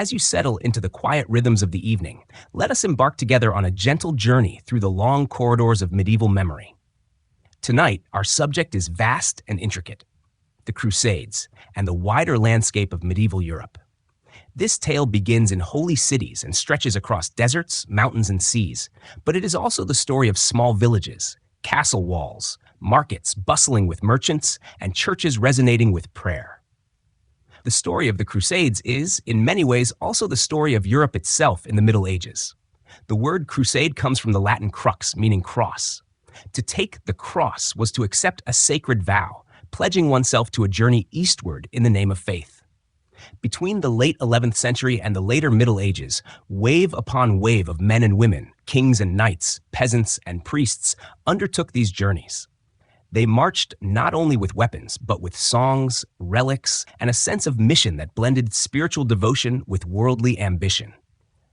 As you settle into the quiet rhythms of the evening, let us embark together on a gentle journey through the long corridors of medieval memory. Tonight, our subject is vast and intricate: the Crusades and the wider landscape of medieval Europe. This tale begins in holy cities and stretches across deserts, mountains, and seas, but it is also the story of small villages, castle walls, markets bustling with merchants, and churches resonating with prayer. The story of the Crusades is, in many ways, also the story of Europe itself in the Middle Ages. The word crusade comes from the Latin crux, meaning cross. To take the cross was to accept a sacred vow, pledging oneself to a journey eastward in the name of faith. Between the late 11th century and the later Middle Ages, wave upon wave of men and women, kings and knights, peasants and priests, undertook these journeys. They marched not only with weapons, but with songs, relics, and a sense of mission that blended spiritual devotion with worldly ambition.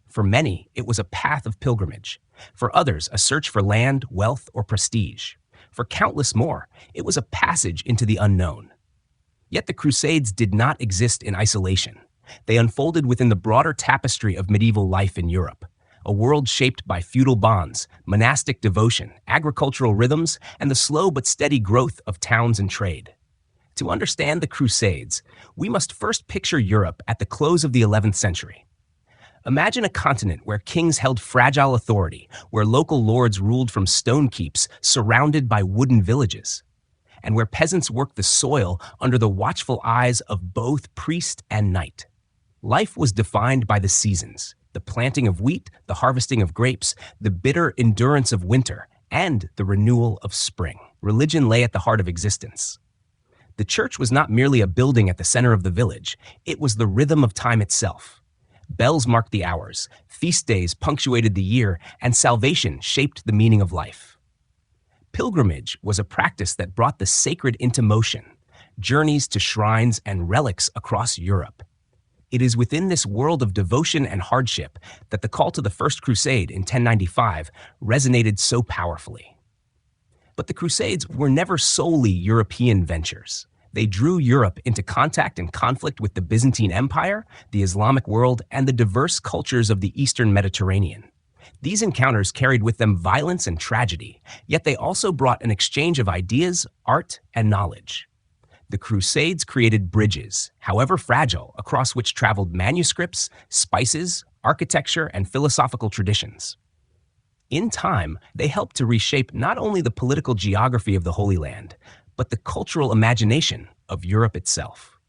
For many, it was a path of pilgrimage. For others, a search for land, wealth, or prestige. For countless more, it was a passage into the unknown. Yet the Crusades did not exist in isolation. They unfolded within the broader tapestry of medieval life in Europe, a world shaped by feudal bonds, monastic devotion, agricultural rhythms, and the slow but steady growth of towns and trade. To understand the Crusades, we must first picture Europe at the close of the 11th century. Imagine a continent where kings held fragile authority, where local lords ruled from stone keeps surrounded by wooden villages, and where peasants worked the soil under the watchful eyes of both priest and knight. Life was defined by the seasons: the planting of wheat, the harvesting of grapes, the bitter endurance of winter, and the renewal of spring. Religion lay at the heart of existence. The church was not merely a building at the center of the village, it was the rhythm of time itself. Bells marked the hours, feast days punctuated the year, and salvation shaped the meaning of life. Pilgrimage was a practice that brought the sacred into motion, journeys to shrines and relics across Europe. It is within this world of devotion and hardship that the call to the First Crusade in 1095 resonated so powerfully. But the Crusades were never solely European ventures. They drew Europe into contact and conflict with the Byzantine Empire, the Islamic world, and the diverse cultures of the Eastern Mediterranean. These encounters carried with them violence and tragedy, yet they also brought an exchange of ideas, art, and knowledge. The Crusades created bridges, however fragile, across which traveled manuscripts, spices, architecture, and philosophical traditions. In time, they helped to reshape not only the political geography of the Holy Land, but the cultural imagination of Europe itself.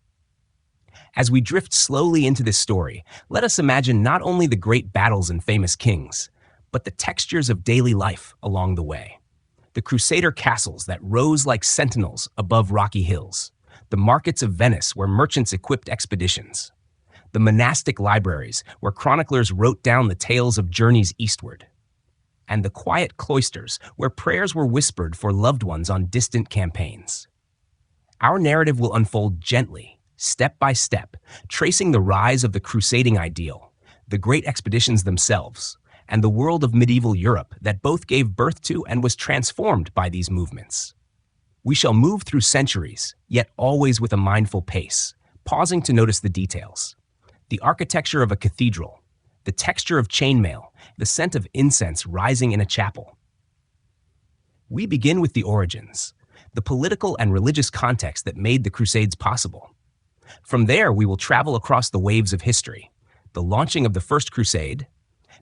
As we drift slowly into this story, let us imagine not only the great battles and famous kings, but the textures of daily life along the way. The Crusader castles that rose like sentinels above rocky hills, the markets of Venice where merchants equipped expeditions, the monastic libraries where chroniclers wrote down the tales of journeys eastward, and the quiet cloisters where prayers were whispered for loved ones on distant campaigns. Our narrative will unfold gently, step by step, tracing the rise of the crusading ideal, the great expeditions themselves, and the world of medieval Europe that both gave birth to and was transformed by these movements. We shall move through centuries, yet always with a mindful pace, pausing to notice the details. The architecture of a cathedral, the texture of chainmail, the scent of incense rising in a chapel. We begin with the origins, the political and religious context that made the Crusades possible. From there, we will travel across the waves of history, the launching of the First Crusade,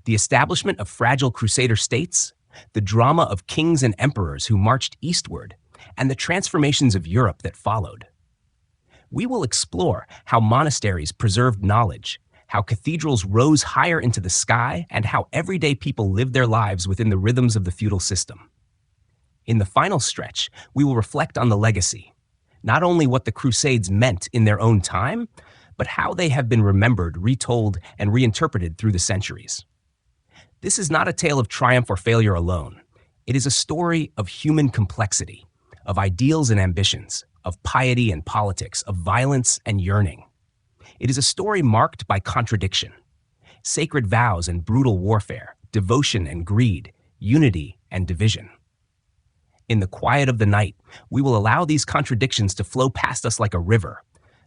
the establishment of fragile Crusader States, the drama of kings and emperors who marched eastward, and the transformations of Europe that followed. We will explore how monasteries preserved knowledge, how cathedrals rose higher into the sky, and how everyday people lived their lives within the rhythms of the feudal system. In the final stretch, we will reflect on the legacy, not only what the Crusades meant in their own time, but how they have been remembered, retold, and reinterpreted through the centuries. This is not a tale of triumph or failure alone. It is a story of human complexity, of ideals and ambitions, of piety and politics, of violence and yearning. It is a story marked by contradiction, sacred vows and brutal warfare, devotion and greed, unity and division. In the quiet of the night, we will allow these contradictions to flow past us like a river,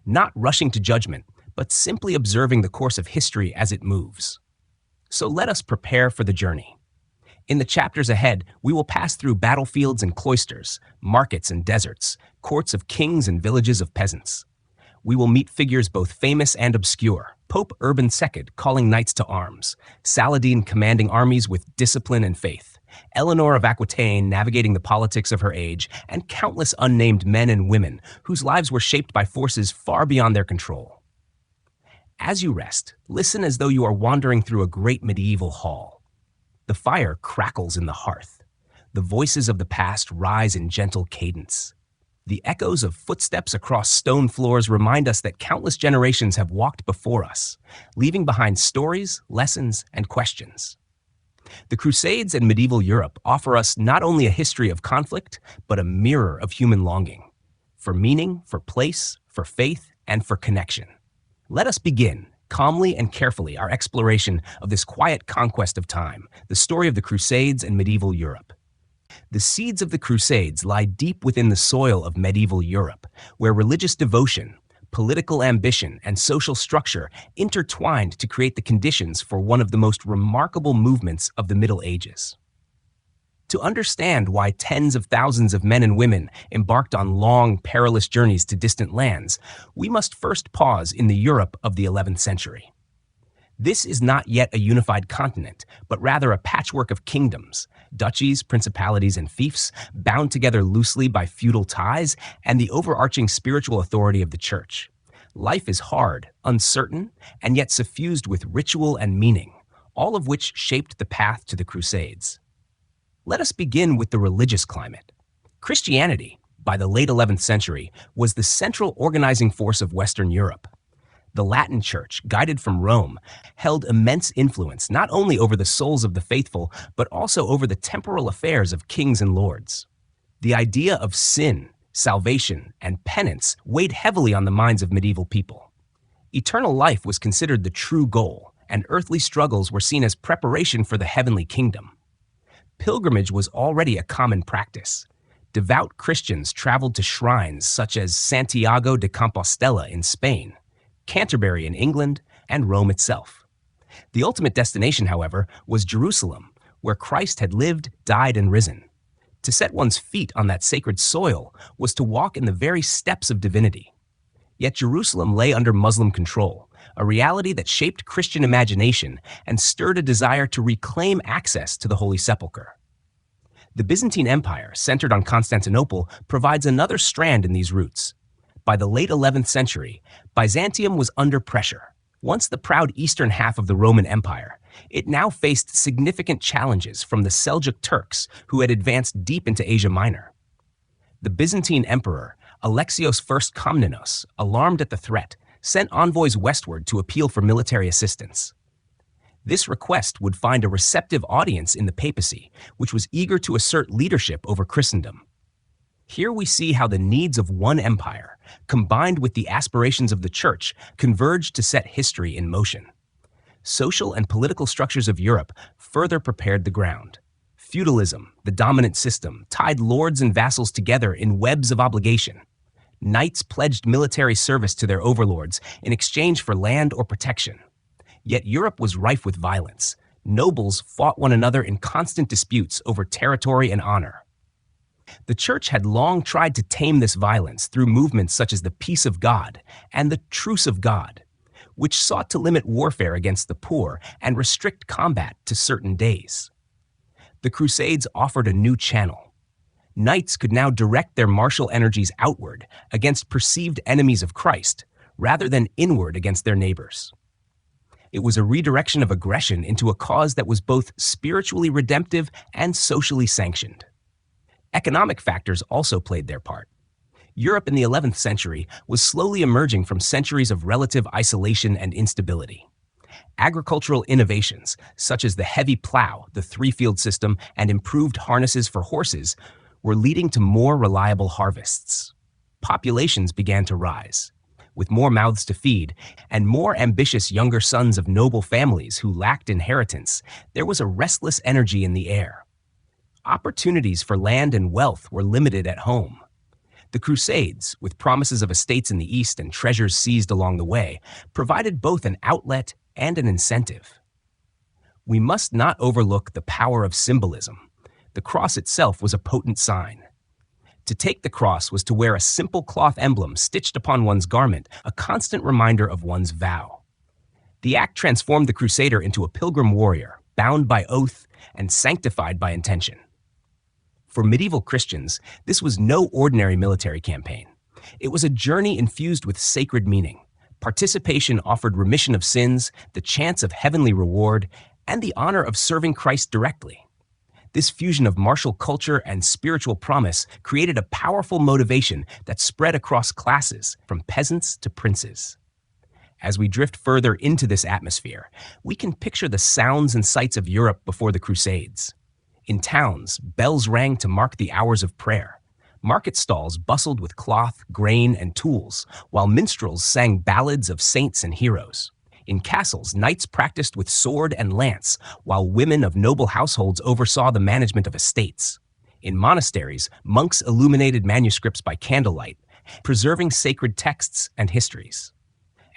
not rushing to judgment, but simply observing the course of history as it moves. So let us prepare for the journey. In the chapters ahead, we will pass through battlefields and cloisters, markets and deserts, courts of kings and villages of peasants. We will meet figures both famous and obscure: Pope Urban II calling knights to arms, Saladin commanding armies with discipline and faith, Eleanor of Aquitaine navigating the politics of her age, and countless unnamed men and women whose lives were shaped by forces far beyond their control. As you rest, listen as though you are wandering through a great medieval hall. The fire crackles in the hearth. The voices of the past rise in gentle cadence. The echoes of footsteps across stone floors remind us that countless generations have walked before us, leaving behind stories, lessons, and questions. The Crusades and Medieval Europe offer us not only a history of conflict, but a mirror of human longing, for meaning, for place, for faith, and for connection. Let us begin, calmly and carefully, our exploration of this quiet conquest of time, the story of the Crusades and Medieval Europe. The seeds of the Crusades lie deep within the soil of medieval Europe, where religious devotion, political ambition, and social structure intertwined to create the conditions for one of the most remarkable movements of the Middle Ages. To understand why tens of thousands of men and women embarked on long, perilous journeys to distant lands, we must first pause in the Europe of the 11th century. This is not yet a unified continent, but rather a patchwork of kingdoms, duchies, principalities, and fiefs, bound together loosely by feudal ties and the overarching spiritual authority of the Church. Life is hard, uncertain, and yet suffused with ritual and meaning, all of which shaped the path to the Crusades. Let us begin with the religious climate. Christianity, by the late 11th century, was the central organizing force of Western Europe. The Latin Church, guided from Rome, held immense influence not only over the souls of the faithful, but also over the temporal affairs of kings and lords. The idea of sin, salvation, and penance weighed heavily on the minds of medieval people. Eternal life was considered the true goal, and earthly struggles were seen as preparation for the heavenly kingdom. Pilgrimage was already a common practice. Devout Christians traveled to shrines such as Santiago de Compostela in Spain, Canterbury in England, and Rome itself. The ultimate destination, however, was Jerusalem, where Christ had lived, died, and risen. To set one's feet on that sacred soil was to walk in the very steps of divinity. Yet Jerusalem lay under Muslim control, a reality that shaped Christian imagination and stirred a desire to reclaim access to the Holy Sepulchre. The Byzantine Empire, centered on Constantinople, provides another strand in these roots. By the late 11th century, Byzantium was under pressure. Once the proud eastern half of the Roman Empire, it now faced significant challenges from the Seljuk Turks, who had advanced deep into Asia Minor. The Byzantine emperor, Alexios I Komnenos, alarmed at the threat, sent envoys westward to appeal for military assistance. This request would find a receptive audience in the papacy, which was eager to assert leadership over Christendom. Here we see how the needs of one empire, combined with the aspirations of the Church, converged to set history in motion. Social and political structures of Europe further prepared the ground. Feudalism, the dominant system, tied lords and vassals together in webs of obligation. Knights pledged military service to their overlords in exchange for land or protection. Yet Europe was rife with violence. Nobles fought one another in constant disputes over territory and honor. The Church had long tried to tame this violence through movements such as the Peace of God and the Truce of God, which sought to limit warfare against the poor and restrict combat to certain days. The Crusades offered a new channel. Knights could now direct their martial energies outward against perceived enemies of Christ, rather than inward against their neighbors. It was a redirection of aggression into a cause that was both spiritually redemptive and socially sanctioned. Economic factors also played their part. Europe in the 11th century was slowly emerging from centuries of relative isolation and instability. Agricultural innovations, such as the heavy plow, the three-field system, and improved harnesses for horses, were leading to more reliable harvests. Populations began to rise. With more mouths to feed and more ambitious younger sons of noble families who lacked inheritance, there was a restless energy in the air. Opportunities for land and wealth were limited at home. The Crusades, with promises of estates in the East and treasures seized along the way, provided both an outlet and an incentive. We must not overlook the power of symbolism. The cross itself was a potent sign. To take the cross was to wear a simple cloth emblem stitched upon one's garment, a constant reminder of one's vow. The act transformed the crusader into a pilgrim warrior, bound by oath and sanctified by intention. For medieval Christians, this was no ordinary military campaign. It was a journey infused with sacred meaning. Participation offered remission of sins, the chance of heavenly reward, and the honor of serving Christ directly. This fusion of martial culture and spiritual promise created a powerful motivation that spread across classes, from peasants to princes. As we drift further into this atmosphere, we can picture the sounds and sights of Europe before the Crusades. In towns, bells rang to mark the hours of prayer. Market stalls bustled with cloth, grain, and tools, while minstrels sang ballads of saints and heroes. In castles, knights practiced with sword and lance, while women of noble households oversaw the management of estates. In monasteries, monks illuminated manuscripts by candlelight, preserving sacred texts and histories.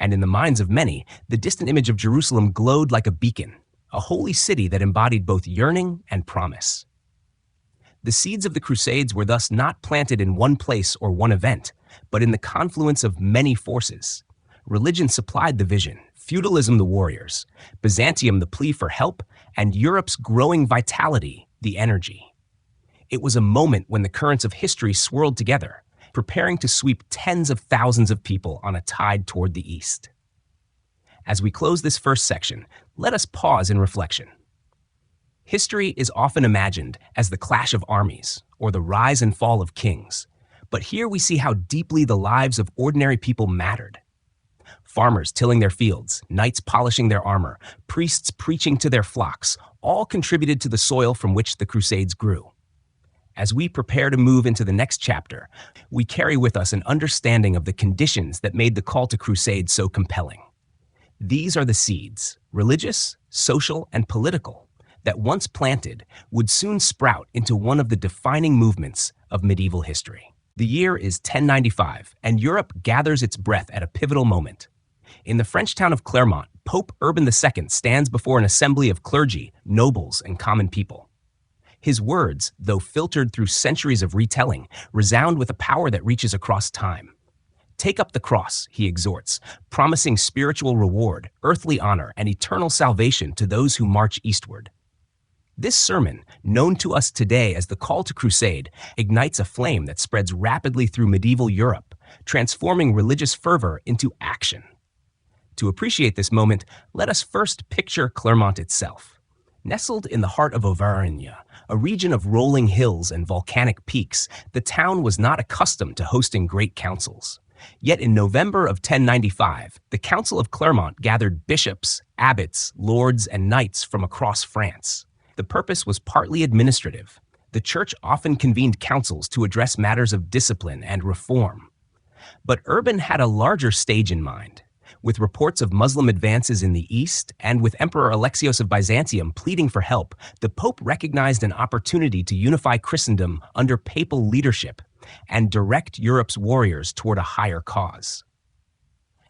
And in the minds of many, the distant image of Jerusalem glowed like a beacon, a holy city that embodied both yearning and promise. The seeds of the Crusades were thus not planted in one place or one event, but in the confluence of many forces. Religion supplied the vision, feudalism the warriors, Byzantium the plea for help, and Europe's growing vitality the energy. It was a moment when the currents of history swirled together, preparing to sweep tens of thousands of people on a tide toward the east. As we close this first section, let us pause in reflection. History is often imagined as the clash of armies or the rise and fall of kings, but here we see how deeply the lives of ordinary people mattered. Farmers tilling their fields, knights polishing their armor, priests preaching to their flocks, all contributed to the soil from which the Crusades grew. As we prepare to move into the next chapter, we carry with us an understanding of the conditions that made the call to crusade so compelling. These are the seeds, religious, social, and political, that once planted would soon sprout into one of the defining movements of medieval history. The year is 1095, and Europe gathers its breath at a pivotal moment. In the French town of Clermont, Pope Urban II stands before an assembly of clergy, nobles, and common people. His words, though filtered through centuries of retelling, resound with a power that reaches across time. Take up the cross, he exhorts, promising spiritual reward, earthly honor, and eternal salvation to those who march eastward. This sermon, known to us today as the Call to Crusade, ignites a flame that spreads rapidly through medieval Europe, transforming religious fervor into action. To appreciate this moment, let us first picture Clermont itself. Nestled in the heart of Auvergne, a region of rolling hills and volcanic peaks, the town was not accustomed to hosting great councils. Yet in November of 1095, the Council of Clermont gathered bishops, abbots, lords, and knights from across France. The purpose was partly administrative. The church often convened councils to address matters of discipline and reform. But Urban had a larger stage in mind. With reports of Muslim advances in the east, and with Emperor Alexios of Byzantium pleading for help, the Pope recognized an opportunity to unify Christendom under papal leadership and direct Europe's warriors toward a higher cause.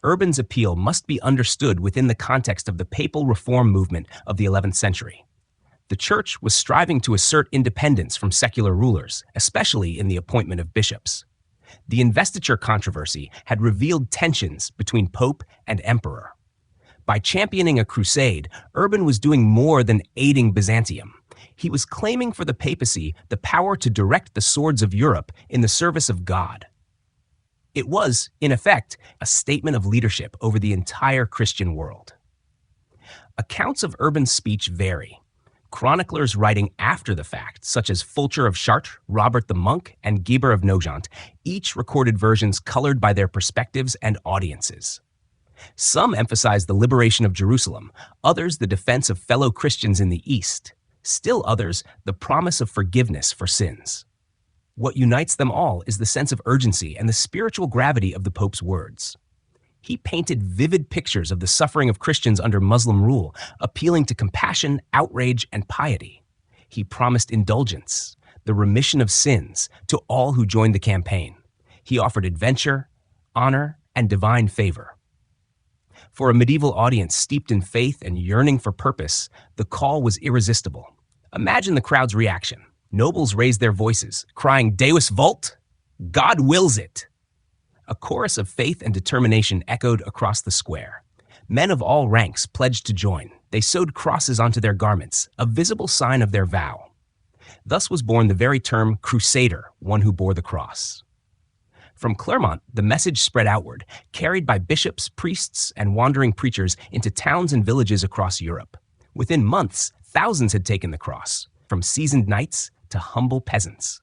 Urban's appeal must be understood within the context of the papal reform movement of the 11th century. The Church was striving to assert independence from secular rulers, especially in the appointment of bishops. The investiture controversy had revealed tensions between Pope and Emperor. By championing a crusade, Urban was doing more than aiding Byzantium. He was claiming for the papacy the power to direct the swords of Europe in the service of God. It was, in effect, a statement of leadership over the entire Christian world. Accounts of Urban's speech vary. Chroniclers writing after the fact, such as Fulcher of Chartres, Robert the Monk, and Guibert of Nogent, each recorded versions colored by their perspectives and audiences. Some emphasize the liberation of Jerusalem, others the defense of fellow Christians in the East, still others the promise of forgiveness for sins. What unites them all is the sense of urgency and the spiritual gravity of the Pope's words. He painted vivid pictures of the suffering of Christians under Muslim rule, appealing to compassion, outrage, and piety. He promised indulgence, the remission of sins, to all who joined the campaign. He offered adventure, honor, and divine favor. For a medieval audience steeped in faith and yearning for purpose, the call was irresistible. Imagine the crowd's reaction. Nobles raised their voices, crying, "Deus vult! God wills it!" A chorus of faith and determination echoed across the square. Men of all ranks pledged to join. They sewed crosses onto their garments, a visible sign of their vow. Thus was born the very term Crusader, one who bore the cross. From Clermont, the message spread outward, carried by bishops, priests, and wandering preachers into towns and villages across Europe. Within months, thousands had taken the cross, from seasoned knights to humble peasants.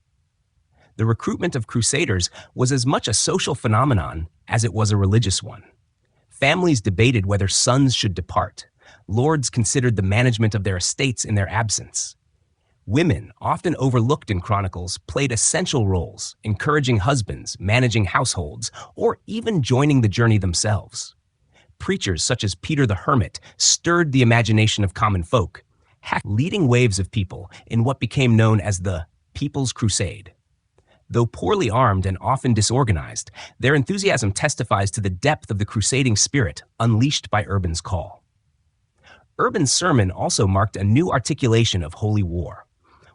The recruitment of crusaders was as much a social phenomenon as it was a religious one. Families debated whether sons should depart. Lords considered the management of their estates in their absence. Women, often overlooked in chronicles, played essential roles, encouraging husbands, managing households, or even joining the journey themselves. Preachers such as Peter the Hermit stirred the imagination of common folk, leading waves of people in what became known as the People's Crusade. Though poorly armed and often disorganized, their enthusiasm testifies to the depth of the crusading spirit unleashed by Urban's call. Urban's sermon also marked a new articulation of holy war.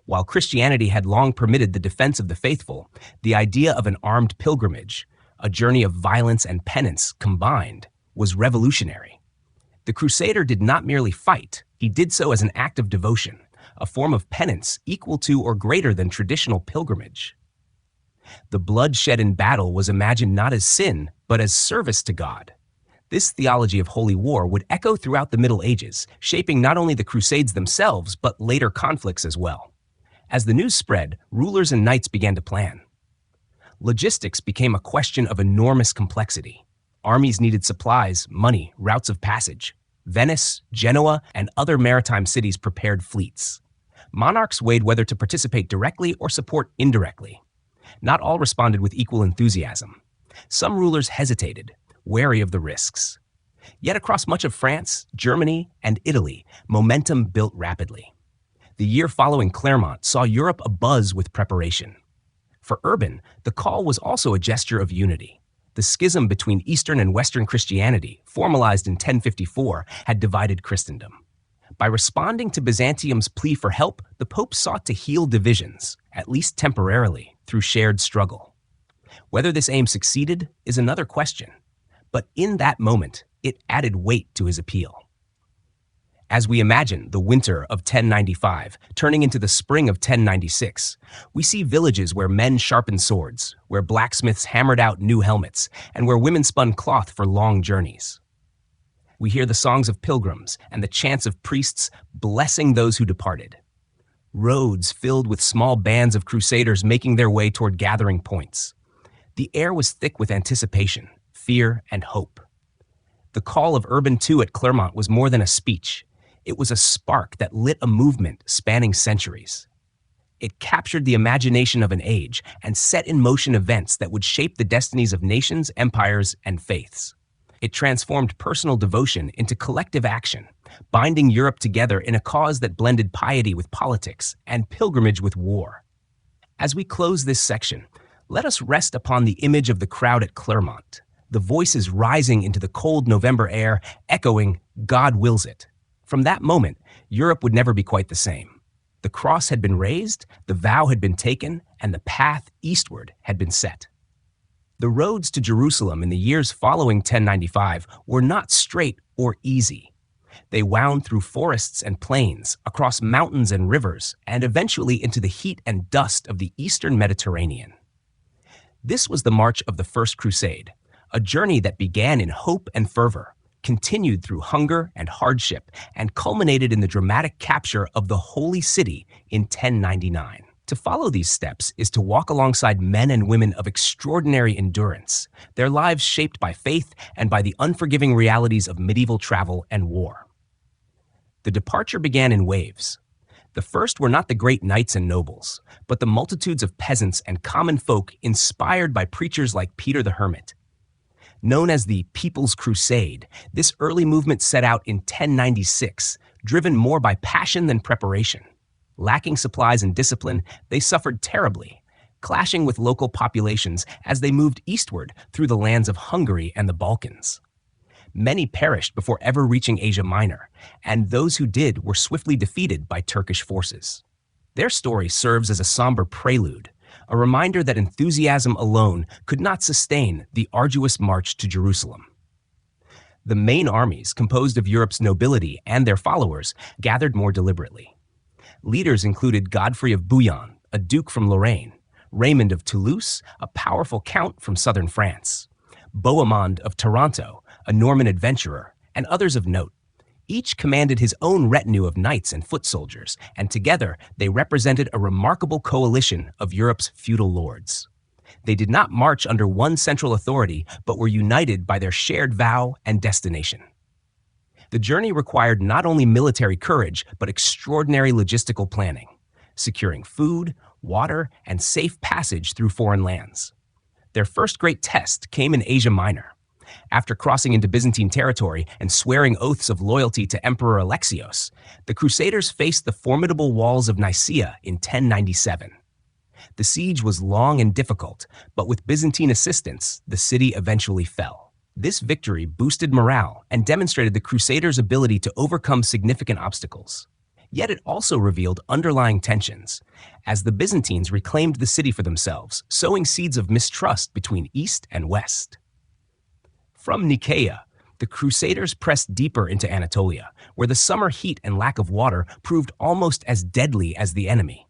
While Christianity had long permitted the defense of the faithful, the idea of an armed pilgrimage, a journey of violence and penance combined, was revolutionary. The Crusader did not merely fight, he did so as an act of devotion, a form of penance equal to or greater than traditional pilgrimage. The blood shed in battle was imagined not as sin, but as service to God. This theology of holy war would echo throughout the Middle Ages, shaping not only the Crusades themselves, but later conflicts as well. As the news spread, rulers and knights began to plan. Logistics became a question of enormous complexity. Armies needed supplies, money, routes of passage. Venice, Genoa, and other maritime cities prepared fleets. Monarchs weighed whether to participate directly or support indirectly. Not all responded with equal enthusiasm. Some rulers hesitated, wary of the risks. Yet across much of France, Germany, and Italy, momentum built rapidly. The year following Clermont saw Europe abuzz with preparation. For Urban, the call was also a gesture of unity. The schism between Eastern and Western Christianity, formalized in 1054, had divided Christendom. By responding to Byzantium's plea for help, the Pope sought to heal divisions, at least temporarily, through shared struggle. Whether this aim succeeded is another question, but in that moment, it added weight to his appeal. As we imagine the winter of 1095 turning into the spring of 1096, we see villages where men sharpened swords, where blacksmiths hammered out new helmets, and where women spun cloth for long journeys. We hear the songs of pilgrims and the chants of priests blessing those who departed. Roads filled with small bands of crusaders making their way toward gathering points. The air was thick with anticipation, fear, and hope. The call of Urban II at Clermont was more than a speech. It was a spark that lit a movement spanning centuries. It captured the imagination of an age and set in motion events that would shape the destinies of nations, empires, and faiths. It transformed personal devotion into collective action, binding Europe together in a cause that blended piety with politics and pilgrimage with war. As we close this section, let us rest upon the image of the crowd at Clermont, the voices rising into the cold November air, echoing, "God wills it." From that moment, Europe would never be quite the same. The cross had been raised, the vow had been taken, and the path eastward had been set. The roads to Jerusalem in the years following 1095 were not straight or easy. They wound through forests and plains, across mountains and rivers, and eventually into the heat and dust of the eastern Mediterranean. This was the march of the First Crusade, a journey that began in hope and fervor, continued through hunger and hardship, and culminated in the dramatic capture of the Holy City in 1099. To follow these steps is to walk alongside men and women of extraordinary endurance, their lives shaped by faith and by the unforgiving realities of medieval travel and war. The departure began in waves. The first were not the great knights and nobles, but the multitudes of peasants and common folk inspired by preachers like Peter the Hermit. Known as the People's Crusade, this early movement set out in 1096, driven more by passion than preparation. Lacking supplies and discipline, they suffered terribly. clashing with local populations as they moved eastward through the lands of Hungary and the Balkans. Many perished before ever reaching Asia Minor, and those who did were swiftly defeated by Turkish forces. Their story serves as a somber prelude, a reminder that enthusiasm alone could not sustain the arduous march to Jerusalem. The main armies, composed of Europe's nobility and their followers, gathered more deliberately. Leaders included Godfrey of Bouillon, a duke from Lorraine, Raymond of Toulouse, a powerful count from southern France, Bohemond of Taranto, a Norman adventurer, and others of note. Each commanded his own retinue of knights and foot soldiers, and together they represented a remarkable coalition of Europe's feudal lords. They did not march under one central authority, but were united by their shared vow and destination. The journey required not only military courage, but extraordinary logistical planning, securing food, water, and safe passage through foreign lands. Their first great test came in Asia Minor. After crossing into Byzantine territory and swearing oaths of loyalty to Emperor Alexios, the Crusaders faced the formidable walls of Nicaea in 1097. The siege was long and difficult, but with Byzantine assistance, the city eventually fell. This victory boosted morale and demonstrated the Crusaders' ability to overcome significant obstacles. Yet it also revealed underlying tensions, as the Byzantines reclaimed the city for themselves, sowing seeds of mistrust between East and West. From Nicaea, the Crusaders pressed deeper into Anatolia, where the summer heat and lack of water proved almost as deadly as the enemy.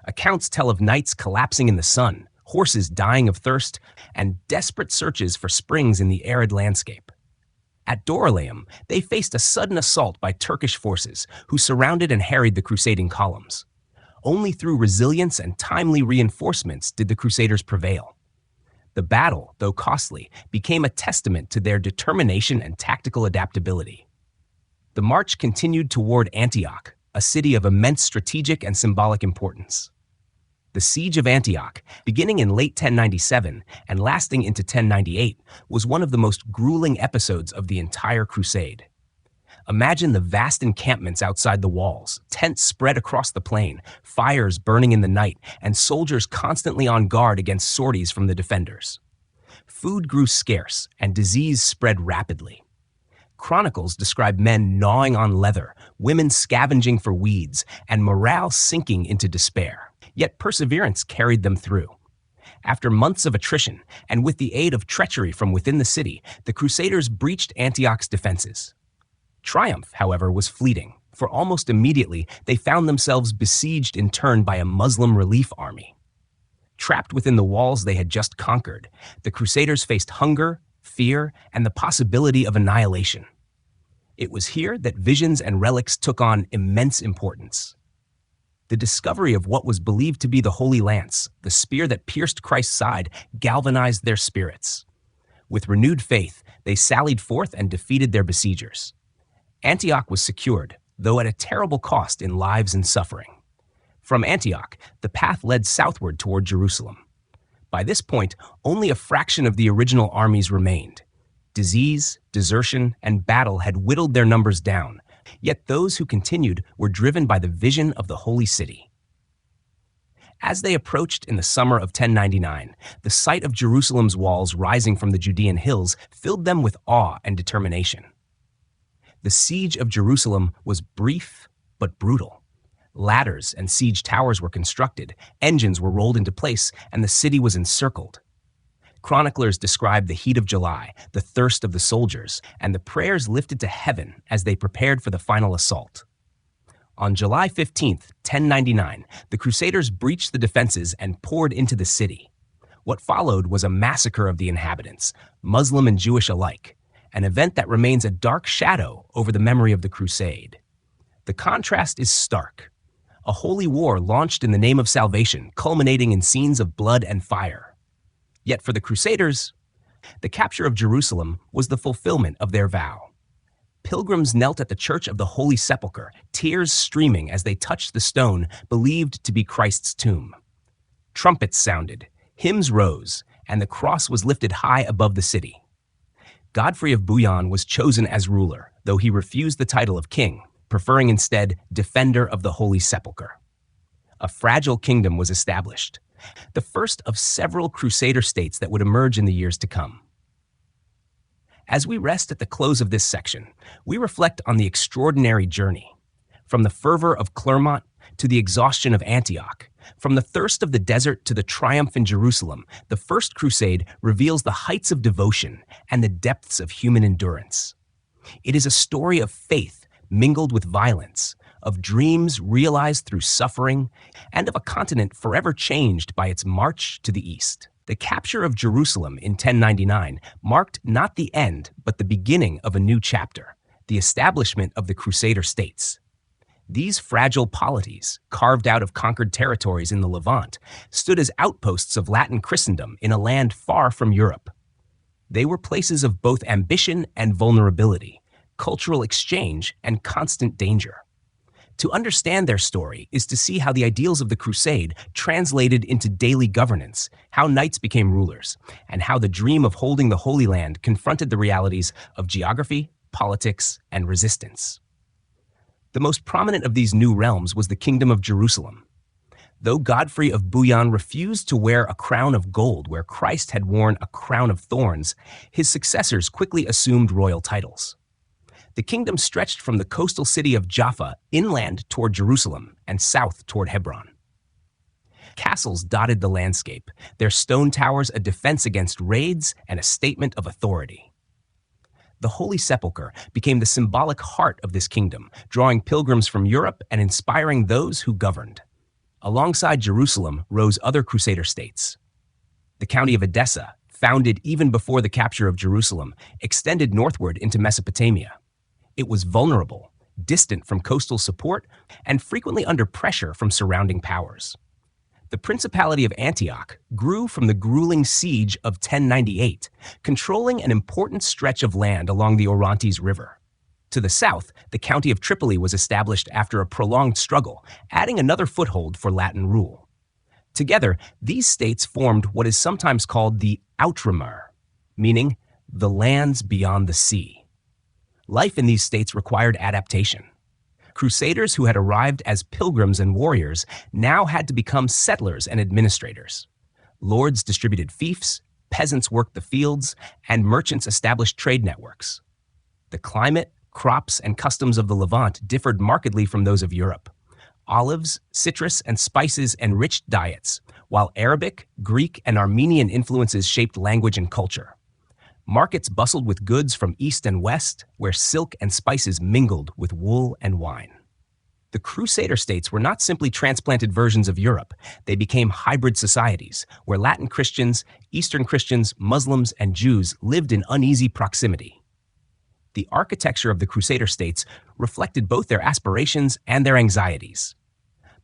Accounts tell of knights collapsing in the sun, horses dying of thirst, and desperate searches for springs in the arid landscape. At Dorylaeum, they faced a sudden assault by Turkish forces who surrounded and harried the crusading columns. Only through resilience and timely reinforcements did the Crusaders prevail. The battle, though costly, became a testament to their determination and tactical adaptability. The march continued toward Antioch, a city of immense strategic and symbolic importance. The Siege of Antioch, beginning in late 1097 and lasting into 1098, was one of the most grueling episodes of the entire crusade. Imagine the vast encampments outside the walls, tents spread across the plain, fires burning in the night, and soldiers constantly on guard against sorties from the defenders. Food grew scarce, and disease spread rapidly. Chronicles describe men gnawing on leather, women scavenging for weeds, and morale sinking into despair. Yet perseverance carried them through. After months of attrition, and with the aid of treachery from within the city, the Crusaders breached Antioch's defenses. Triumph, however, was fleeting, for almost immediately they found themselves besieged in turn by a Muslim relief army. Trapped within the walls they had just conquered, the Crusaders faced hunger, fear, and the possibility of annihilation. It was here that visions and relics took on immense importance. The discovery of what was believed to be the Holy Lance, the spear that pierced Christ's side, galvanized their spirits. With renewed faith, they sallied forth and defeated their besiegers. Antioch was secured, though at a terrible cost in lives and suffering. From Antioch, the path led southward toward Jerusalem. By this point, only a fraction of the original armies remained. Disease, desertion, and battle had whittled their numbers down, yet those who continued were driven by the vision of the Holy City. As they approached in the summer of 1099, the sight of Jerusalem's walls rising from the Judean hills filled them with awe and determination. The siege of Jerusalem was brief but brutal. Ladders and siege towers were constructed, engines were rolled into place, and the city was encircled. Chroniclers describe the heat of July, the thirst of the soldiers, and the prayers lifted to heaven as they prepared for the final assault. On July 15, 1099, the Crusaders breached the defenses and poured into the city. What followed was a massacre of the inhabitants, Muslim and Jewish alike, an event that remains a dark shadow over the memory of the Crusade. The contrast is stark. A holy war launched in the name of salvation, culminating in scenes of blood and fire. Yet for the Crusaders, the capture of Jerusalem was the fulfillment of their vow. Pilgrims knelt at the Church of the Holy Sepulchre, tears streaming as they touched the stone believed to be Christ's tomb. Trumpets sounded, hymns rose, and the cross was lifted high above the city. Godfrey of Bouillon was chosen as ruler, though he refused the title of king, preferring instead defender of the Holy Sepulchre. A fragile kingdom was established. the first of several Crusader states that would emerge in the years to come. As we rest at the close of this section, we reflect on the extraordinary journey. From the fervor of Clermont to the exhaustion of Antioch, from the thirst of the desert to the triumph in Jerusalem, the First Crusade reveals the heights of devotion and the depths of human endurance. It is a story of faith mingled with violence, of dreams realized through suffering, and of a continent forever changed by its march to the east. The capture of Jerusalem in 1099 marked not the end, but the beginning of a new chapter, the establishment of the Crusader States. These fragile polities, carved out of conquered territories in the Levant, stood as outposts of Latin Christendom in a land far from Europe. They were places of both ambition and vulnerability, cultural exchange and constant danger. To understand their story is to see how the ideals of the Crusade translated into daily governance, how knights became rulers, and how the dream of holding the Holy Land confronted the realities of geography, politics, and resistance. The most prominent of these new realms was the Kingdom of Jerusalem. Though Godfrey of Bouillon refused to wear a crown of gold where Christ had worn a crown of thorns, his successors quickly assumed royal titles. The kingdom stretched from the coastal city of Jaffa inland toward Jerusalem and south toward Hebron. Castles dotted the landscape, their stone towers a defense against raids and a statement of authority. The Holy Sepulchre became the symbolic heart of this kingdom, drawing pilgrims from Europe and inspiring those who governed. Alongside Jerusalem rose other Crusader states. The county of Edessa, founded even before the capture of Jerusalem, extended northward into Mesopotamia. It was vulnerable, distant from coastal support, and frequently under pressure from surrounding powers. The Principality of Antioch grew from the grueling siege of 1098, controlling an important stretch of land along the Orontes River. To the south, the county of Tripoli was established after a prolonged struggle, adding another foothold for Latin rule. Together, these states formed what is sometimes called the Outremer, meaning the lands beyond the sea. Life in these states required adaptation. Crusaders who had arrived as pilgrims and warriors now had to become settlers and administrators. Lords distributed fiefs, peasants worked the fields, and merchants established trade networks. The climate, crops, and customs of the Levant differed markedly from those of Europe. Olives, citrus, and spices enriched diets, while Arabic, Greek, and Armenian influences shaped language and culture. Markets bustled with goods from east and west, where silk and spices mingled with wool and wine. The Crusader states were not simply transplanted versions of Europe. They became hybrid societies, where Latin Christians, Eastern Christians, Muslims, and Jews lived in uneasy proximity. The architecture of the Crusader states reflected both their aspirations and their anxieties.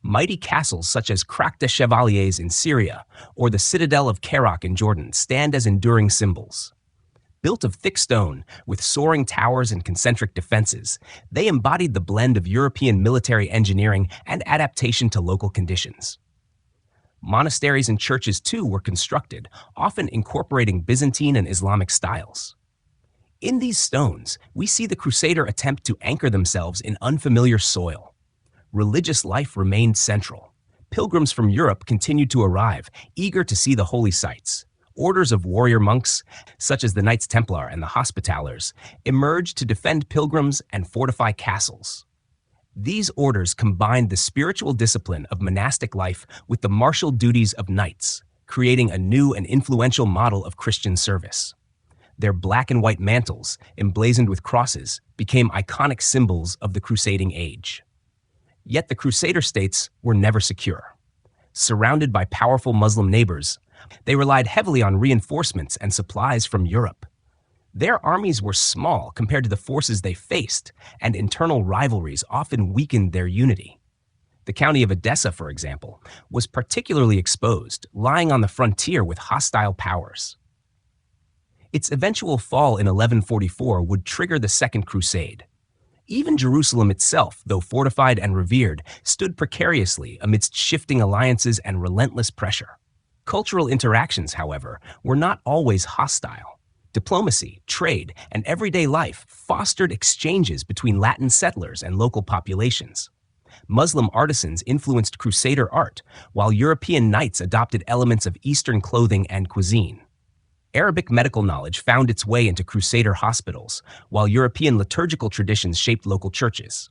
Mighty castles such as Crac des Chevaliers in Syria or the Citadel of Kerak in Jordan stand as enduring symbols. Built of thick stone, with soaring towers and concentric defenses, they embodied the blend of European military engineering and adaptation to local conditions. Monasteries and churches, too, were constructed, often incorporating Byzantine and Islamic styles. In these stones, we see the Crusader attempt to anchor themselves in unfamiliar soil. Religious life remained central. Pilgrims from Europe continued to arrive, eager to see the holy sites. Orders of warrior monks, such as the Knights Templar and the Hospitallers, emerged to defend pilgrims and fortify castles. These orders combined the spiritual discipline of monastic life with the martial duties of knights, creating a new and influential model of Christian service. Their black and white mantles, emblazoned with crosses, became iconic symbols of the crusading age. Yet the Crusader states were never secure. Surrounded by powerful Muslim neighbors, they relied heavily on reinforcements and supplies from Europe. Their armies were small compared to the forces they faced, and internal rivalries often weakened their unity. The county of Edessa, for example, was particularly exposed, lying on the frontier with hostile powers. Its eventual fall in 1144 would trigger the Second Crusade. Even Jerusalem itself, though fortified and revered, stood precariously amidst shifting alliances and relentless pressure. Cultural interactions, however, were not always hostile. Diplomacy, trade, and everyday life fostered exchanges between Latin settlers and local populations. Muslim artisans influenced Crusader art, while European knights adopted elements of Eastern clothing and cuisine. Arabic medical knowledge found its way into Crusader hospitals, while European liturgical traditions shaped local churches.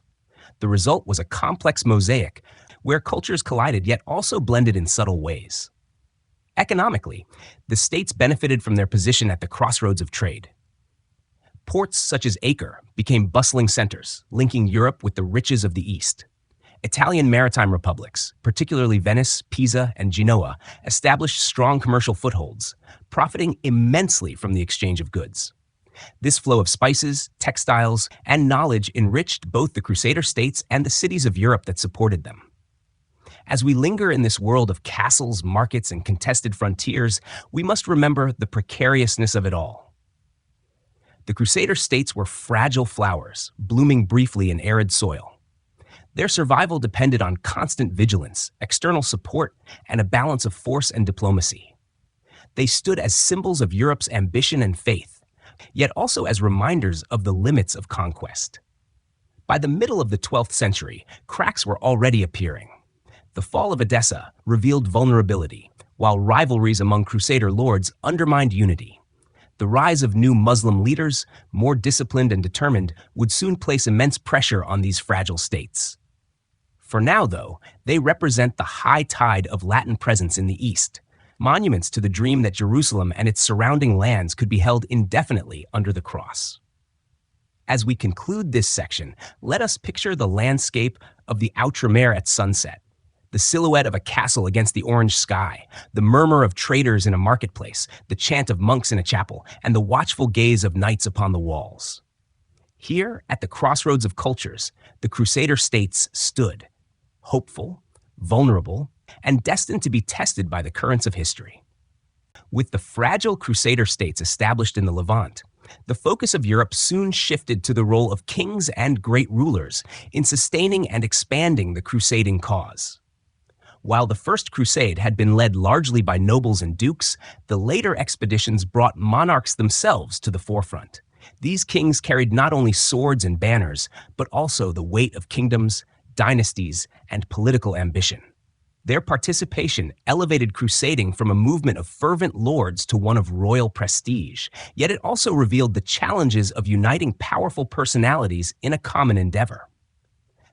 The result was a complex mosaic where cultures collided yet also blended in subtle ways. Economically, the states benefited from their position at the crossroads of trade. Ports such as Acre became bustling centers, linking Europe with the riches of the East. Italian maritime republics, particularly Venice, Pisa, and Genoa, established strong commercial footholds, profiting immensely from the exchange of goods. This flow of spices, textiles, and knowledge enriched both the Crusader states and the cities of Europe that supported them. As we linger in this world of castles, markets, and contested frontiers, we must remember the precariousness of it all. The Crusader states were fragile flowers, blooming briefly in arid soil. Their survival depended on constant vigilance, external support, and a balance of force and diplomacy. They stood as symbols of Europe's ambition and faith, yet also as reminders of the limits of conquest. By the middle of the 12th century, cracks were already appearing. The fall of Edessa revealed vulnerability, while rivalries among Crusader lords undermined unity. The rise of new Muslim leaders, more disciplined and determined, would soon place immense pressure on these fragile states. For now, though, they represent the high tide of Latin presence in the East, monuments to the dream that Jerusalem and its surrounding lands could be held indefinitely under the cross. As we conclude this section, let us picture the landscape of the Outremer at sunset, the silhouette of a castle against the orange sky, the murmur of traders in a marketplace, the chant of monks in a chapel, and the watchful gaze of knights upon the walls. Here, at the crossroads of cultures, the Crusader states stood, hopeful, vulnerable, and destined to be tested by the currents of history. With the fragile Crusader states established in the Levant, the focus of Europe soon shifted to the role of kings and great rulers in sustaining and expanding the crusading cause. While the First Crusade had been led largely by nobles and dukes, the later expeditions brought monarchs themselves to the forefront. These kings carried not only swords and banners, but also the weight of kingdoms, dynasties, and political ambition. Their participation elevated crusading from a movement of fervent lords to one of royal prestige, yet it also revealed the challenges of uniting powerful personalities in a common endeavor.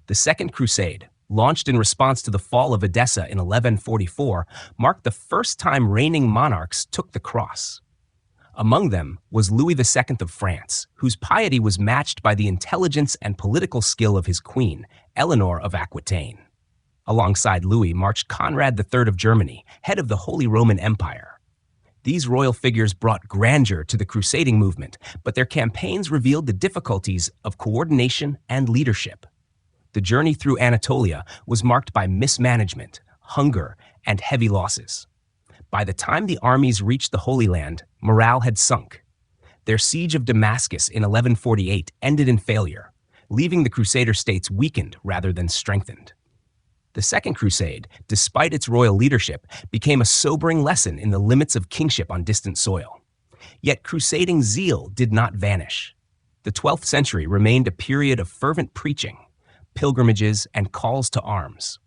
The Second Crusade, launched in response to the fall of Edessa in 1144, marked the first time reigning monarchs took the cross. Among them was Louis II of France, whose piety was matched by the intelligence and political skill of his queen, Eleanor of Aquitaine. Alongside Louis marched Conrad III of Germany, head of the Holy Roman Empire. These royal figures brought grandeur to the crusading movement, but their campaigns revealed the difficulties of coordination and leadership. The journey through Anatolia was marked by mismanagement, hunger, and heavy losses. By the time the armies reached the Holy Land, morale had sunk. Their siege of Damascus in 1148 ended in failure, leaving the Crusader states weakened rather than strengthened. The Second Crusade, despite its royal leadership, became a sobering lesson in the limits of kingship on distant soil. Yet crusading zeal did not vanish. The 12th century remained a period of fervent preaching, pilgrimages, and calls to arms.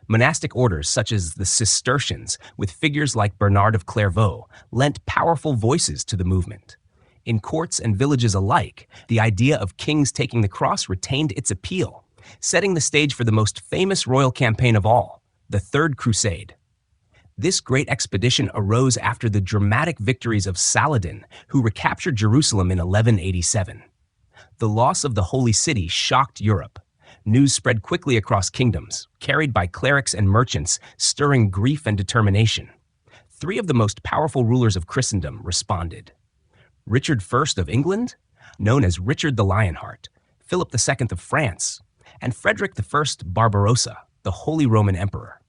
Monastic orders such as the Cistercians, with figures like Bernard of Clairvaux, lent powerful voices to the movement. In courts and villages alike, the idea of kings taking the cross retained its appeal, setting the stage for the most famous royal campaign of all, the Third Crusade. This great expedition arose after the dramatic victories of Saladin, who recaptured Jerusalem in 1187. The loss of the Holy City shocked Europe. News spread quickly across kingdoms, carried by clerics and merchants, stirring grief and determination. Three of the most powerful rulers of Christendom responded. Richard I of England, known as Richard the Lionheart, Philip II of France, and Frederick I Barbarossa, the Holy Roman Emperor.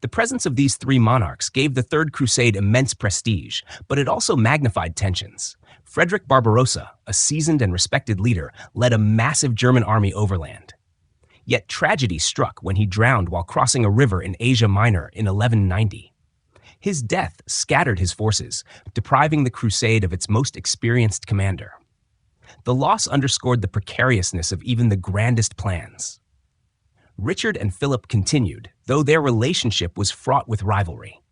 The presence of these three monarchs gave the Third Crusade immense prestige, but it also magnified tensions. Frederick Barbarossa, a seasoned and respected leader, led a massive German army overland. Yet tragedy struck when he drowned while crossing a river in Asia Minor in 1190. His death scattered his forces, depriving the crusade of its most experienced commander. The loss underscored the precariousness of even the grandest plans. Richard and Philip continued, though their relationship was fraught with rivalry.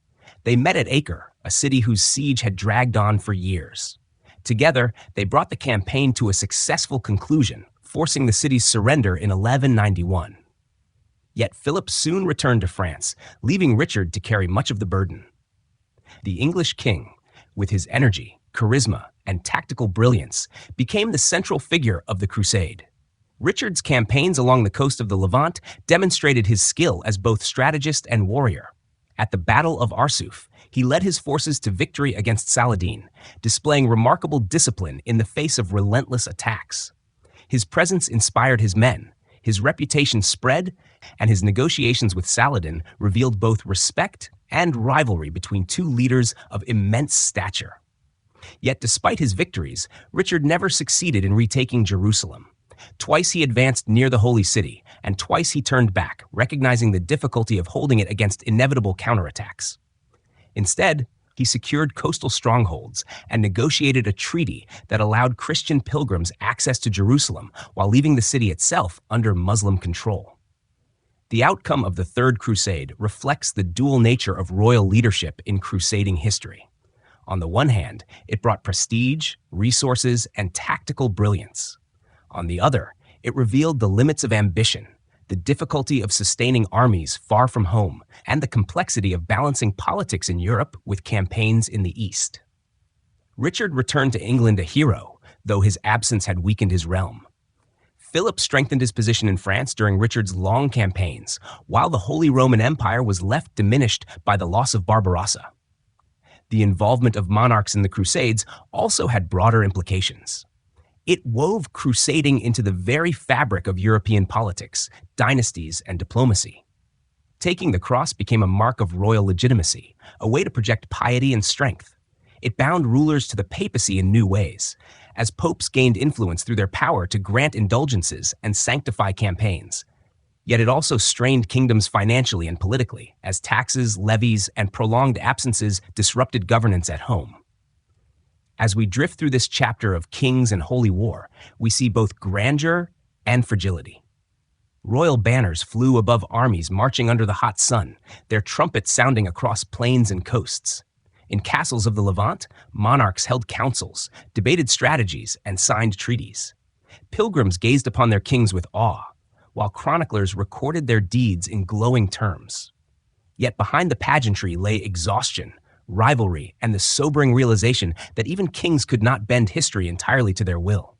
They met at Acre, a city whose siege had dragged on for years. Together, they brought the campaign to a successful conclusion, forcing the city's surrender in 1191. Yet Philip soon returned to France, leaving Richard to carry much of the burden. The English king, with his energy, charisma, and tactical brilliance, became the central figure of the crusade. Richard's campaigns along the coast of the Levant demonstrated his skill as both strategist and warrior. At the Battle of Arsuf, he led his forces to victory against Saladin, displaying remarkable discipline in the face of relentless attacks. His presence inspired his men, his reputation spread, and his negotiations with Saladin revealed both respect and rivalry between two leaders of immense stature. Yet despite his victories, Richard never succeeded in retaking Jerusalem. Twice he advanced near the Holy City, and twice he turned back, recognizing the difficulty of holding it against inevitable counterattacks. Instead, he secured coastal strongholds and negotiated a treaty that allowed Christian pilgrims access to Jerusalem while leaving the city itself under Muslim control. The outcome of the Third Crusade reflects the dual nature of royal leadership in crusading history. On the one hand, it brought prestige, resources, and tactical brilliance. On the other, it revealed the limits of ambition, the difficulty of sustaining armies far from home, and the complexity of balancing politics in Europe with campaigns in the East. Richard returned to England a hero, though his absence had weakened his realm. Philip strengthened his position in France during Richard's long campaigns, while the Holy Roman Empire was left diminished by the loss of Barbarossa. The involvement of monarchs in the Crusades also had broader implications. It wove crusading into the very fabric of European politics, dynasties, and diplomacy. Taking the cross became a mark of royal legitimacy, a way to project piety and strength. It bound rulers to the papacy in new ways, as popes gained influence through their power to grant indulgences and sanctify campaigns. Yet it also strained kingdoms financially and politically, as taxes, levies, and prolonged absences disrupted governance at home. As we drift through this chapter of kings and holy war, we see both grandeur and fragility. Royal banners flew above armies marching under the hot sun, their trumpets sounding across plains and coasts. In castles of the Levant, monarchs held councils, debated strategies, and signed treaties. Pilgrims gazed upon their kings with awe, while chroniclers recorded their deeds in glowing terms. Yet behind the pageantry lay exhaustion, rivalry, and the sobering realization that even kings could not bend history entirely to their will.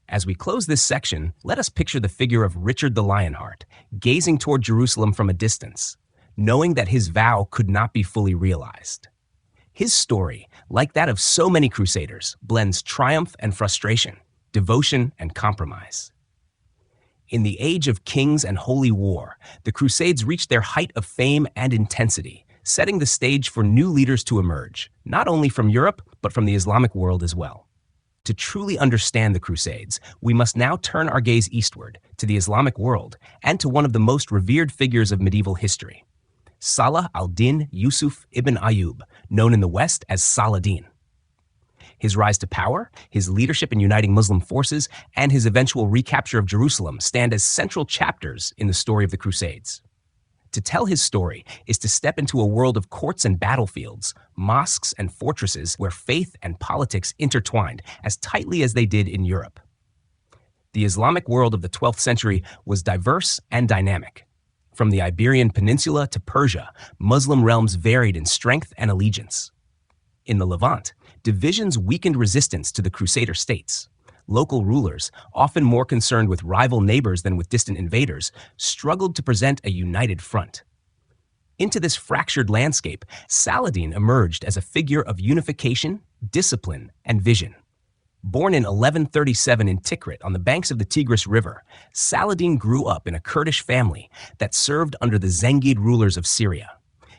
As we close this section, let us picture the figure of Richard the Lionheart, gazing toward Jerusalem from a distance, knowing that his vow could not be fully realized. His story, like that of so many crusaders, blends triumph and frustration, devotion and compromise. In the age of kings and holy war, the Crusades reached their height of fame and intensity, setting the stage for new leaders to emerge, not only from Europe, but from the Islamic world as well. To truly understand the Crusades, we must now turn our gaze eastward, to the Islamic world, and to one of the most revered figures of medieval history, Salah al-Din Yusuf ibn Ayyub, known in the West as Saladin. His rise to power, his leadership in uniting Muslim forces, and his eventual recapture of Jerusalem stand as central chapters in the story of the Crusades. To tell his story is to step into a world of courts and battlefields, mosques and fortresses where faith and politics intertwined as tightly as they did in Europe. The Islamic world of the 12th century was diverse and dynamic. From the Iberian Peninsula to Persia, Muslim realms varied in strength and allegiance. In the Levant, divisions weakened resistance to the Crusader States. Local rulers, often more concerned with rival neighbors than with distant invaders, struggled to present a united front. Into this fractured landscape, Saladin emerged as a figure of unification, discipline, and vision. Born in 1137 in Tikrit on the banks of the Tigris River, Saladin grew up in a Kurdish family that served under the Zengid rulers of Syria.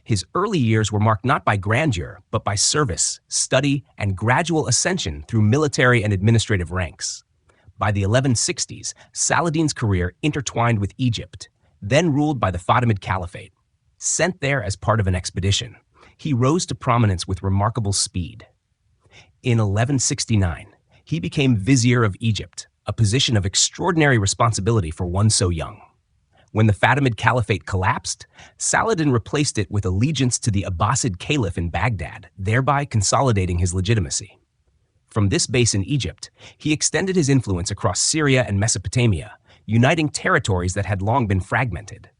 His early years were marked not by grandeur, but by service, study, and gradual ascension through military and administrative ranks. By the 1160s, Saladin's career intertwined with Egypt, then ruled by the Fatimid Caliphate. Sent there as part of an expedition, he rose to prominence with remarkable speed. In 1169, he became Vizier of Egypt, a position of extraordinary responsibility for one so young. When the Fatimid Caliphate collapsed, Saladin replaced it with allegiance to the Abbasid Caliph in Baghdad, thereby consolidating his legitimacy. From this base in Egypt, he extended his influence across Syria and Mesopotamia, uniting territories that had long been fragmented.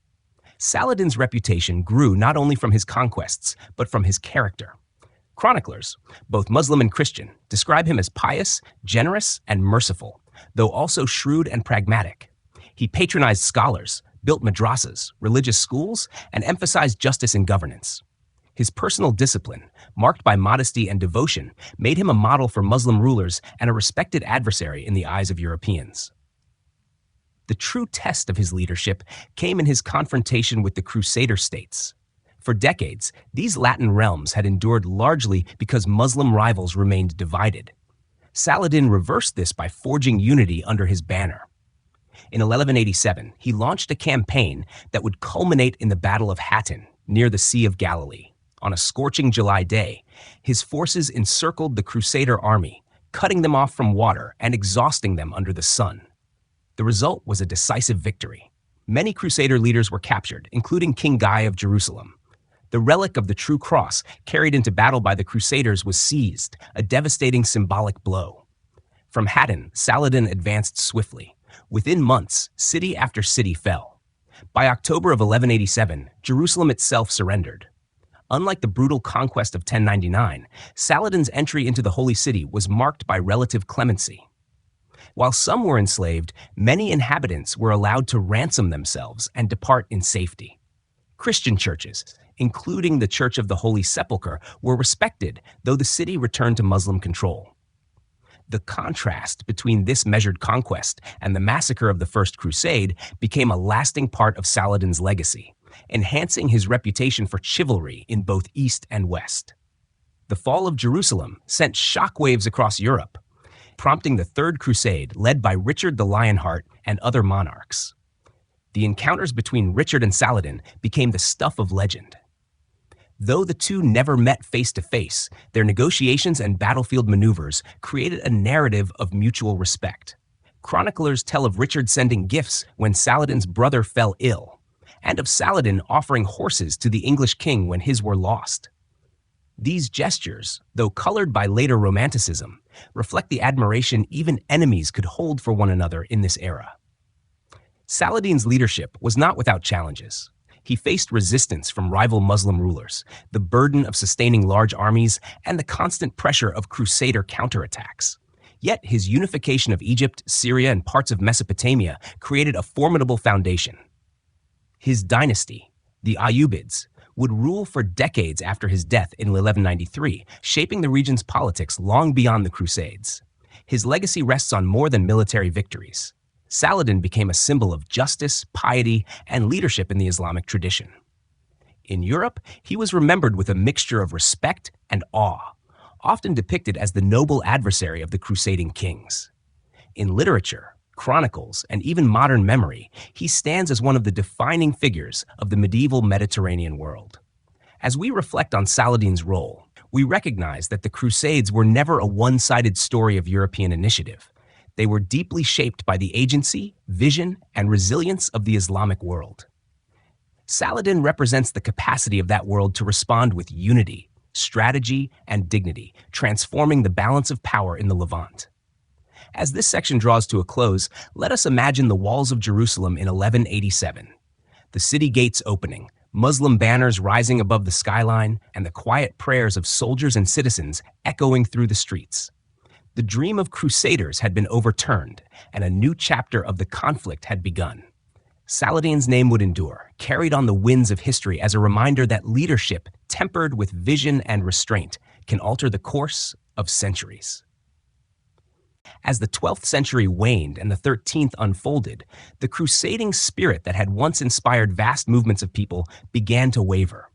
Saladin's reputation grew not only from his conquests, but from his character. Chroniclers, both Muslim and Christian, describe him as pious, generous, and merciful, though also shrewd and pragmatic. He patronized scholars, built madrasas, religious schools, and emphasized justice in governance. His personal discipline, marked by modesty and devotion, made him a model for Muslim rulers and a respected adversary in the eyes of Europeans. The true test of his leadership came in his confrontation with the Crusader States. For decades, these Latin realms had endured largely because Muslim rivals remained divided. Saladin reversed this by forging unity under his banner. In 1187, he launched a campaign that would culminate in the Battle of Hattin, near the Sea of Galilee. On a scorching July day, his forces encircled the Crusader army, cutting them off from water and exhausting them under the sun. The result was a decisive victory. Many Crusader leaders were captured, including King Guy of Jerusalem. The relic of the True Cross, carried into battle by the Crusaders, was seized, a devastating symbolic blow. From Hattin, Saladin advanced swiftly. Within months, city after city fell. By October of 1187, Jerusalem itself surrendered. Unlike the brutal conquest of 1099, Saladin's entry into the Holy City was marked by relative clemency. While some were enslaved, many inhabitants were allowed to ransom themselves and depart in safety. Christian churches, including the Church of the Holy Sepulchre, were respected, though the city returned to Muslim control. The contrast between this measured conquest and the massacre of the First Crusade became a lasting part of Saladin's legacy, enhancing his reputation for chivalry in both East and West. The fall of Jerusalem sent shockwaves across Europe, prompting the Third Crusade led by Richard the Lionheart and other monarchs. The encounters between Richard and Saladin became the stuff of legend. Though the two never met face-to-face, their negotiations and battlefield maneuvers created a narrative of mutual respect. Chroniclers tell of Richard sending gifts when Saladin's brother fell ill, and of Saladin offering horses to the English king when his were lost. These gestures, though colored by later Romanticism, reflect the admiration even enemies could hold for one another in this era. Saladin's leadership was not without challenges. He faced resistance from rival Muslim rulers, the burden of sustaining large armies, and the constant pressure of Crusader counterattacks. Yet his unification of Egypt, Syria, and parts of Mesopotamia created a formidable foundation. His dynasty, the Ayyubids, would rule for decades after his death in 1193, shaping the region's politics long beyond the Crusades. His legacy rests on more than military victories. Saladin became a symbol of justice, piety, and leadership in the Islamic tradition. In Europe, he was remembered with a mixture of respect and awe, often depicted as the noble adversary of the crusading kings. In literature, chronicles, and even modern memory, he stands as one of the defining figures of the medieval Mediterranean world. As we reflect on Saladin's role, we recognize that the Crusades were never a one-sided story of European initiative. They were deeply shaped by the agency, vision, and resilience of the Islamic world. Saladin represents the capacity of that world to respond with unity, strategy, and dignity, transforming the balance of power in the Levant. As this section draws to a close, let us imagine the walls of Jerusalem in 1187. The city gates opening, Muslim banners rising above the skyline, and the quiet prayers of soldiers and citizens echoing through the streets. The dream of crusaders had been overturned, and a new chapter of the conflict had begun. Saladin's name would endure, carried on the winds of history as a reminder that leadership, tempered with vision and restraint, can alter the course of centuries. As the 12th century waned and the 13th unfolded, the crusading spirit that had once inspired vast movements of people began to waver.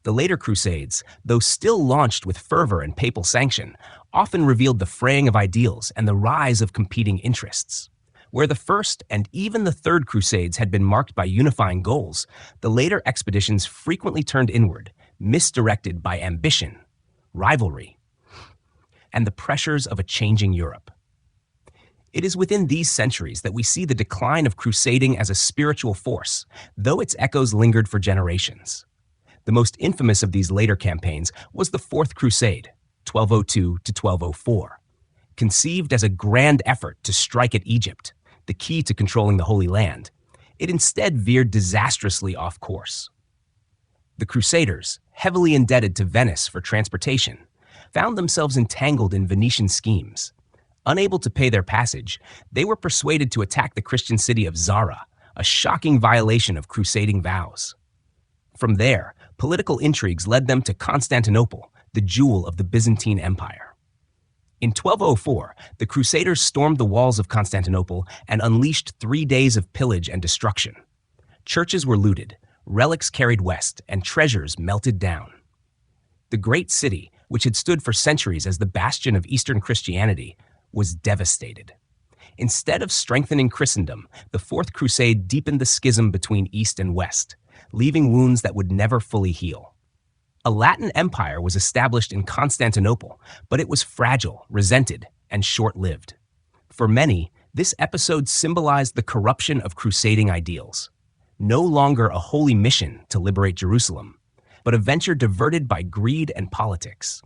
The later Crusades, though still launched with fervor and papal sanction, often revealed the fraying of ideals and the rise of competing interests. Where the First and even the Third Crusades had been marked by unifying goals, the later expeditions frequently turned inward, misdirected by ambition, rivalry, and the pressures of a changing Europe. It is within these centuries that we see the decline of crusading as a spiritual force, though its echoes lingered for generations. The most infamous of these later campaigns was the Fourth Crusade, 1202 to 1204. Conceived as a grand effort to strike at Egypt, the key to controlling the Holy Land, it instead veered disastrously off course. The Crusaders, heavily indebted to Venice for transportation, found themselves entangled in Venetian schemes. Unable to pay their passage, they were persuaded to attack the Christian city of Zara, a shocking violation of crusading vows. From there, political intrigues led them to Constantinople, the jewel of the Byzantine Empire. In 1204, the Crusaders stormed the walls of Constantinople and unleashed 3 days of pillage and destruction. Churches were looted, relics carried west, and treasures melted down. The great city, which had stood for centuries as the bastion of Eastern Christianity, was devastated. Instead of strengthening Christendom, the Fourth Crusade deepened the schism between East and West, leaving wounds that would never fully heal. A Latin empire was established in Constantinople, but it was fragile, resented, and short-lived. For many, this episode symbolized the corruption of crusading ideals. No longer a holy mission to liberate Jerusalem, but a venture diverted by greed and politics.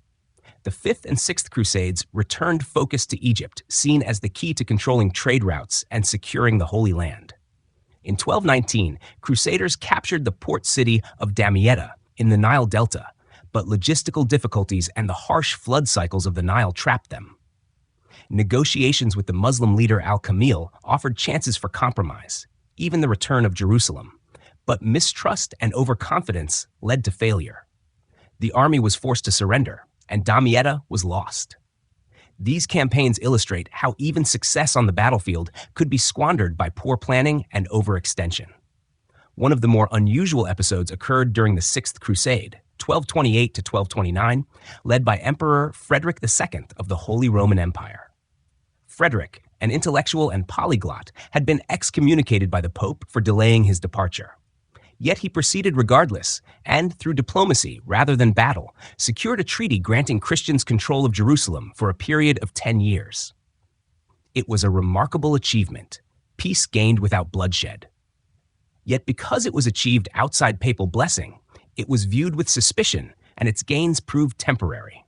The Fifth and Sixth Crusades returned focus to Egypt, seen as the key to controlling trade routes and securing the Holy Land. In 1219, Crusaders captured the port city of Damietta in the Nile Delta, but logistical difficulties and the harsh flood cycles of the Nile trapped them. Negotiations with the Muslim leader Al-Kamil offered chances for compromise, even the return of Jerusalem, but mistrust and overconfidence led to failure. The army was forced to surrender, and Damietta was lost. These campaigns illustrate how even success on the battlefield could be squandered by poor planning and overextension. One of the more unusual episodes occurred during the Sixth Crusade, 1228 to 1229, led by Emperor Frederick II of the Holy Roman Empire. Frederick, an intellectual and polyglot, had been excommunicated by the Pope for delaying his departure. Yet he proceeded regardless, and through diplomacy rather than battle, secured a treaty granting Christians control of Jerusalem for a period of 10 years. It was a remarkable achievement, peace gained without bloodshed. Yet because it was achieved outside papal blessing, it was viewed with suspicion, and its gains proved temporary.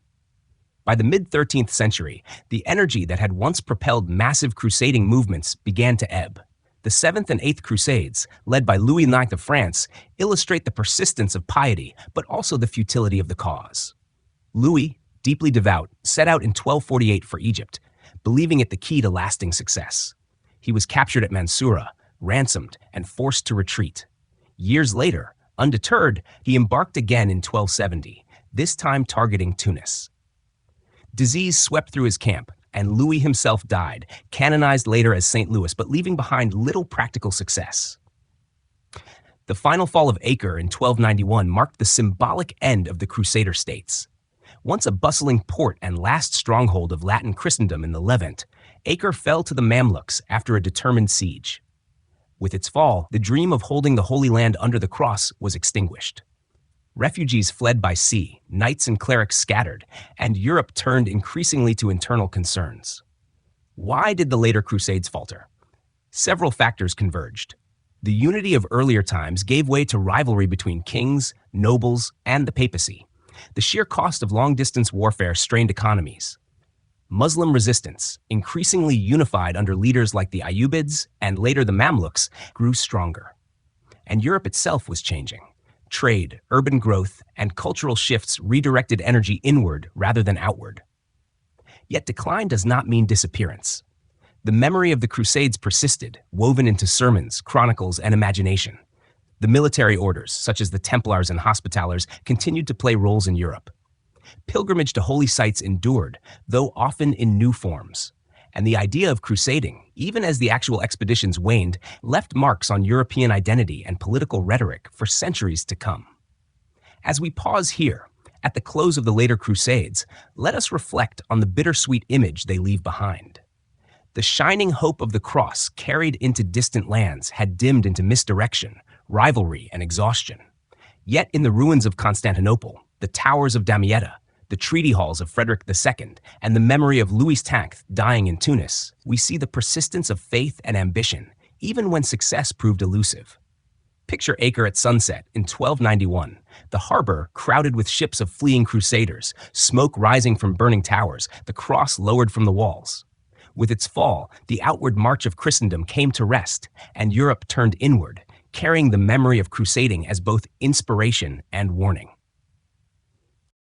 By the mid-13th century, the energy that had once propelled massive crusading movements began to ebb. The Seventh and Eighth Crusades, led by Louis IX of France, illustrate the persistence of piety, but also the futility of the cause. Louis, deeply devout, set out in 1248 for Egypt, believing it the key to lasting success. He was captured at Mansoura, ransomed, and forced to retreat. Years later, undeterred, he embarked again in 1270, this time targeting Tunis. Disease swept through his camp, and Louis himself died, canonized later as St. Louis, but leaving behind little practical success. The final fall of Acre in 1291 marked the symbolic end of the Crusader States. Once a bustling port and last stronghold of Latin Christendom in the Levant, Acre fell to the Mamluks after a determined siege. With its fall, the dream of holding the Holy Land under the cross was extinguished. Refugees fled by sea, knights and clerics scattered, and Europe turned increasingly to internal concerns. Why did the later Crusades falter? Several factors converged. The unity of earlier times gave way to rivalry between kings, nobles, and the papacy. The sheer cost of long-distance warfare strained economies. Muslim resistance, increasingly unified under leaders like the Ayyubids and later the Mamluks, grew stronger. And Europe itself was changing. Trade, urban growth, and cultural shifts redirected energy inward rather than outward. Yet decline does not mean disappearance. The memory of the Crusades persisted, woven into sermons, chronicles, and imagination. The military orders, such as the Templars and Hospitallers, continued to play roles in Europe. Pilgrimage to holy sites endured, though often in new forms. And the idea of crusading, even as the actual expeditions waned, left marks on European identity and political rhetoric for centuries to come. As we pause here, at the close of the later Crusades, let us reflect on the bittersweet image they leave behind. The shining hope of the cross carried into distant lands had dimmed into misdirection, rivalry, and exhaustion. Yet in the ruins of Constantinople, the towers of Damietta, the treaty halls of Frederick II, and the memory of Louis X dying in Tunis, we see the persistence of faith and ambition, even when success proved elusive. Picture Acre at sunset in 1291, the harbor crowded with ships of fleeing crusaders, smoke rising from burning towers, the cross lowered from the walls. With its fall, the outward march of Christendom came to rest, and Europe turned inward, carrying the memory of crusading as both inspiration and warning.